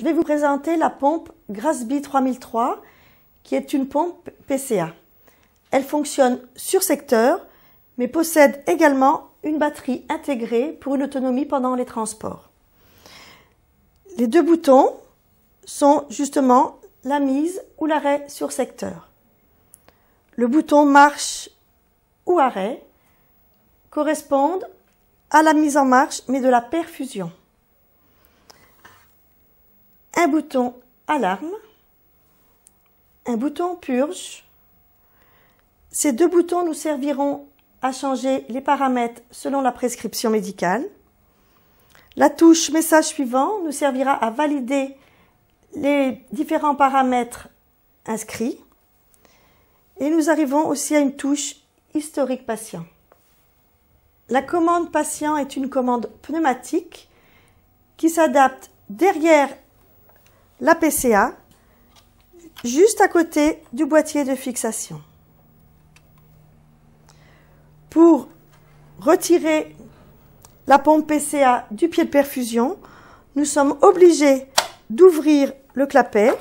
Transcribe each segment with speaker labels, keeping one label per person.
Speaker 1: Je vais vous présenter la pompe Grasby 3003 qui est une pompe PCA. Elle fonctionne sur secteur mais possède également une batterie intégrée pour une autonomie pendant les transports. Les deux boutons sont justement la mise ou l'arrêt sur secteur. Le bouton marche ou arrêt correspondent à la mise en marche mais de la perfusion. Un bouton alarme, un bouton purge. Ces deux boutons nous serviront à changer les paramètres selon la prescription médicale. La touche message suivant nous servira à valider les différents paramètres inscrits. Et nous arrivons aussi à une touche historique patient. La commande patient est une commande pneumatique qui s'adapte derrière la PCA, juste à côté du boîtier de fixation. Pour retirer la pompe PCA du pied de perfusion, nous sommes obligés d'ouvrir le clapet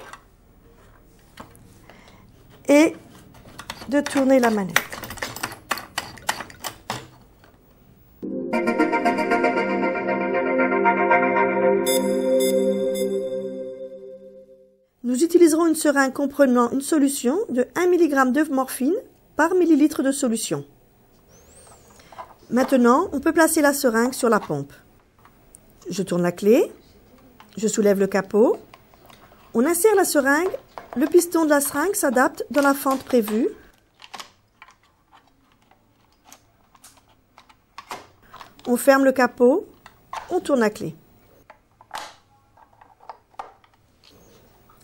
Speaker 1: et de tourner la manette. Nous utiliserons une seringue comprenant une solution de 1 mg de morphine par millilitre de solution. Maintenant, on peut placer la seringue sur la pompe. Je tourne la clé, je soulève le capot, on insère la seringue, le piston de la seringue s'adapte dans la fente prévue. On ferme le capot, on tourne la clé.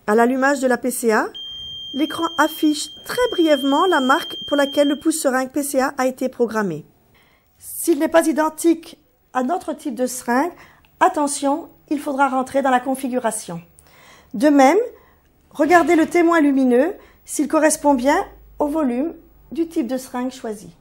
Speaker 1: À l'allumage de la PCA, l'écran affiche très brièvement la marque pour laquelle le pouce-seringue PCA a été programmé. S'il n'est pas identique à notre type de seringue, attention, il faudra rentrer dans la configuration. De même, regardez le témoin lumineux s'il correspond bien au volume du type de seringue choisi.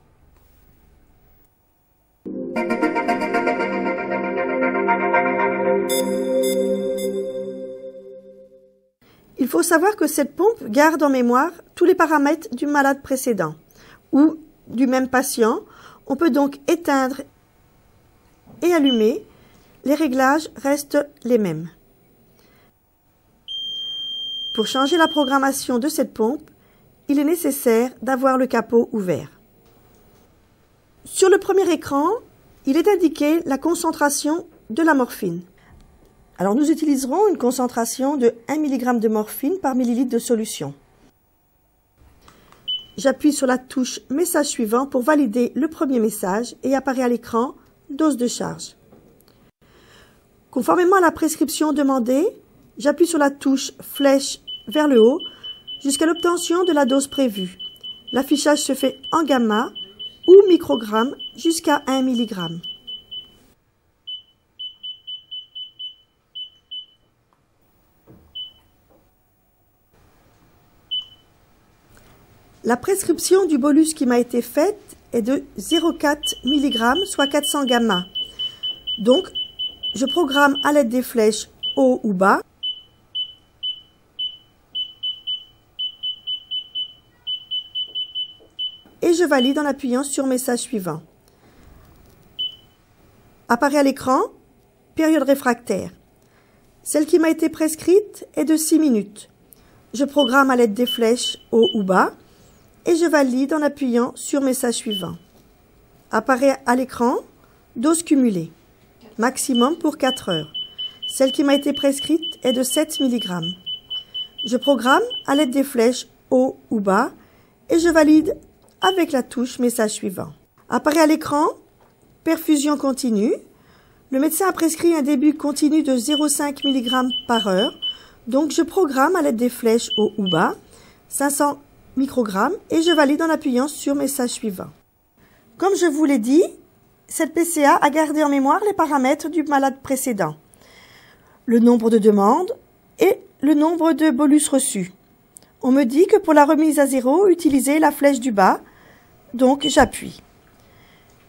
Speaker 1: Il faut savoir que cette pompe garde en mémoire tous les paramètres du malade précédent ou du même patient. On peut donc éteindre et allumer. Les réglages restent les mêmes. Pour changer la programmation de cette pompe, il est nécessaire d'avoir le capot ouvert. Sur le premier écran, il est indiqué la concentration de la morphine. Alors nous utiliserons une concentration de 1 mg de morphine par millilitre de solution. J'appuie sur la touche message suivant pour valider le premier message et apparaît à l'écran dose de charge. Conformément à la prescription demandée, j'appuie sur la touche flèche vers le haut jusqu'à l'obtention de la dose prévue. L'affichage se fait en gamma ou microgrammes jusqu'à 1 mg. La prescription du bolus qui m'a été faite est de 0,4 mg, soit 400 gamma. Donc, je programme à l'aide des flèches haut ou bas. Et je valide en appuyant sur message suivant. Apparaît à l'écran, période réfractaire. Celle qui m'a été prescrite est de 6 minutes. Je programme à l'aide des flèches haut ou bas. Et je valide en appuyant sur message suivant. Apparaît à l'écran, dose cumulée, maximum pour 4 heures. Celle qui m'a été prescrite est de 7 mg. Je programme à l'aide des flèches haut ou bas et je valide avec la touche message suivant. Apparaît à l'écran, perfusion continue. Le médecin a prescrit un début continu de 0,5 mg par heure. Donc je programme à l'aide des flèches haut ou bas, 500 microgrammes et je valide en appuyant sur message suivant. Comme je vous l'ai dit, cette PCA a gardé en mémoire les paramètres du malade précédent, le nombre de demandes et le nombre de bolus reçus. On me dit que pour la remise à zéro, utilisez la flèche du bas, donc j'appuie.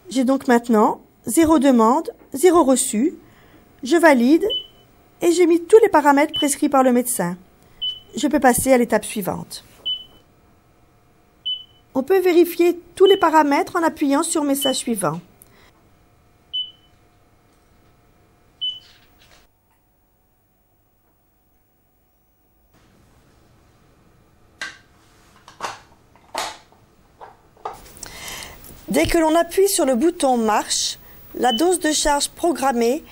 Speaker 1: J'ai donc maintenant 0 demande, 0 reçu. Je valide et j'ai mis tous les paramètres prescrits par le médecin. Je peux passer à l'étape suivante. On peut vérifier tous les paramètres en appuyant sur Message suivant. Dès que l'on appuie sur le bouton Marche, la dose de charge programmée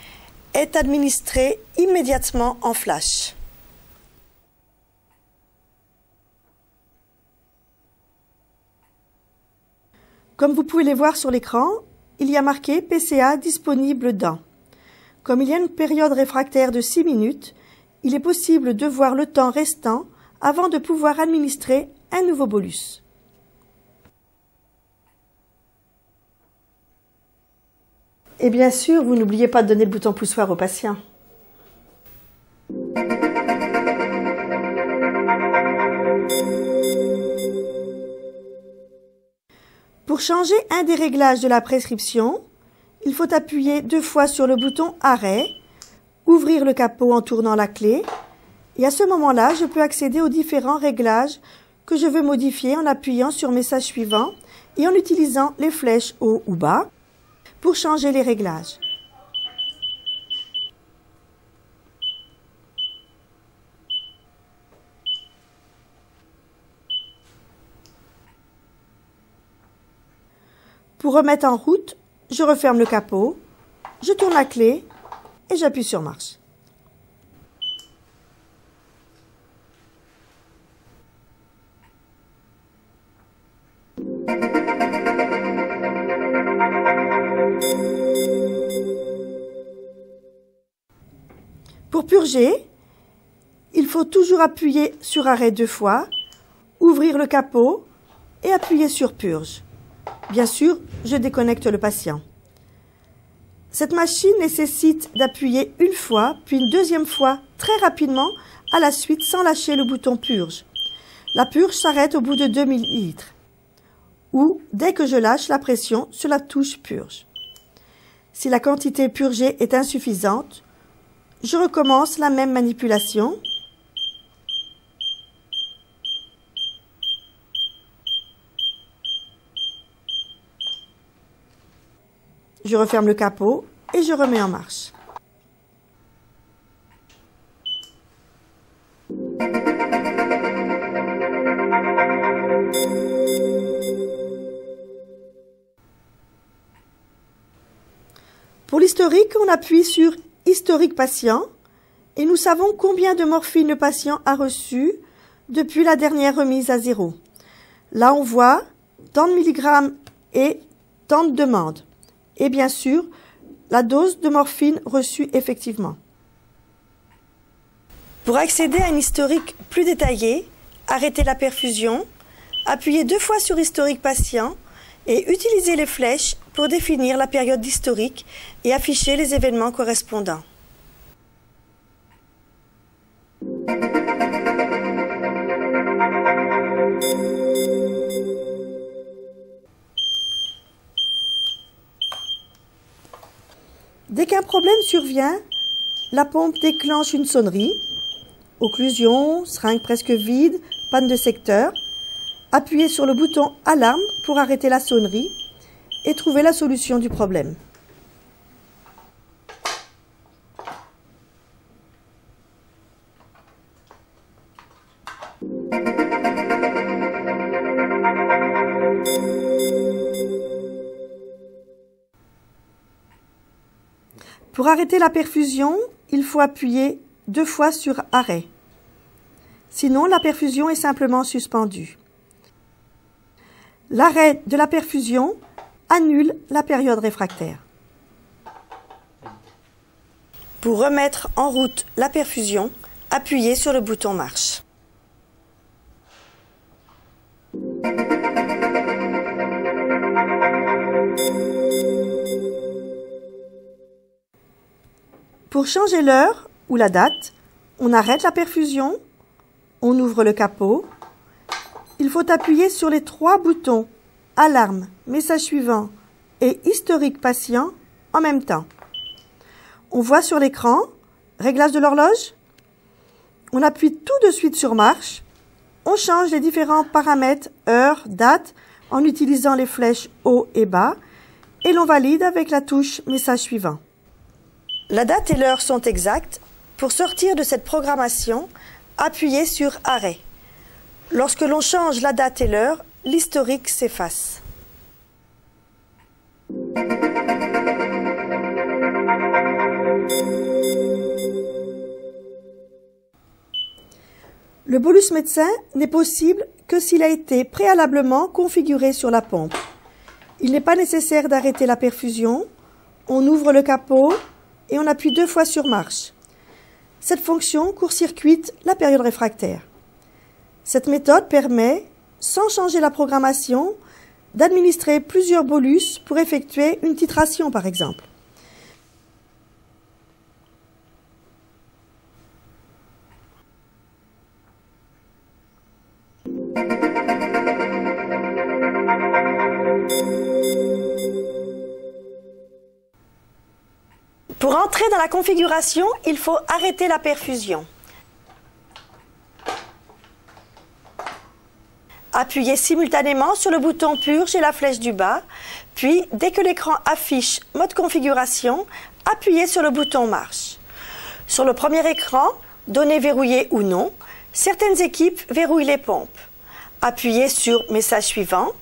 Speaker 1: est administrée immédiatement en flash. Comme vous pouvez les voir sur l'écran, il y a marqué PCA disponible dans. Comme il y a une période réfractaire de 6 minutes, il est possible de voir le temps restant avant de pouvoir administrer un nouveau bolus. Et bien sûr, vous n'oubliez pas de donner le bouton poussoir au patient. Pour changer un des réglages de la prescription, il faut appuyer 2 fois sur le bouton Arrêt, ouvrir le capot en tournant la clé, et à ce moment-là, je peux accéder aux différents réglages que je veux modifier en appuyant sur Message suivant et en utilisant les flèches haut ou bas pour changer les réglages. Pour remettre en route, je referme le capot, je tourne la clé et j'appuie sur Marche. Pour purger, il faut toujours appuyer sur Arrêt 2 fois, ouvrir le capot et appuyer sur Purge. Bien sûr, je déconnecte le patient. Cette machine nécessite d'appuyer une fois, puis une deuxième fois, très rapidement, à la suite, sans lâcher le bouton Purge. La purge s'arrête au bout de 2 ml. Ou, dès que je lâche la pression sur la touche Purge. Si la quantité purgée est insuffisante, je recommence la même manipulation. Je referme le capot et je remets en marche. Pour l'historique, on appuie sur Historique patient et nous savons combien de morphine le patient a reçu depuis la dernière remise à 0. Là, on voit tant de milligrammes et tant de demandes. Et bien sûr, la dose de morphine reçue effectivement. Pour accéder à un historique plus détaillé, arrêtez la perfusion, appuyez 2 fois sur Historique patient et utilisez les flèches pour définir la période d'historique et afficher les événements correspondants. Dès qu'un problème survient, la pompe déclenche une sonnerie, occlusion, seringue presque vide, panne de secteur. Appuyez sur le bouton Alarme pour arrêter la sonnerie et trouver la solution du problème. Pour arrêter la perfusion, il faut appuyer 2 fois sur Arrêt. Sinon, la perfusion est simplement suspendue. L'arrêt de la perfusion annule la période réfractaire. Pour remettre en route la perfusion, appuyez sur le bouton Marche. Pour changer l'heure ou la date, on arrête la perfusion, on ouvre le capot. Il faut appuyer sur les 3 boutons Alarme, Message suivant et Historique patient en même temps. On voit sur l'écran Réglage de l'horloge. On appuie tout de suite sur marche. On change les différents paramètres heure, date en utilisant les flèches haut et bas et l'on valide avec la touche message suivant. La date et l'heure sont exactes. Pour sortir de cette programmation, appuyez sur arrêt. Lorsque l'on change la date et l'heure, l'historique s'efface. Le bolus médecin n'est possible que s'il a été préalablement configuré sur la pompe. Il n'est pas nécessaire d'arrêter la perfusion. On ouvre le capot et on appuie 2 fois sur marche. Cette fonction court-circuite la période réfractaire. Cette méthode permet, sans changer la programmation, d'administrer plusieurs bolus pour effectuer une titration par exemple. Pour entrer dans la configuration, il faut arrêter la perfusion. Appuyez simultanément sur le bouton purge et la flèche du bas, puis dès que l'écran affiche mode configuration, appuyez sur le bouton marche. Sur le premier écran, données verrouillées ou non, certaines équipes verrouillent les pompes. Appuyez sur message suivant.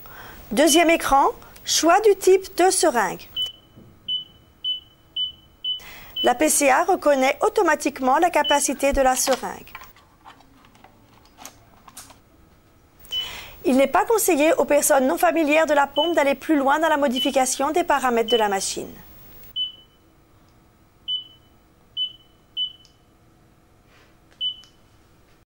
Speaker 1: Deuxième écran, choix du type de seringue. La PCA reconnaît automatiquement la capacité de la seringue. Il n'est pas conseillé aux personnes non familières de la pompe d'aller plus loin dans la modification des paramètres de la machine.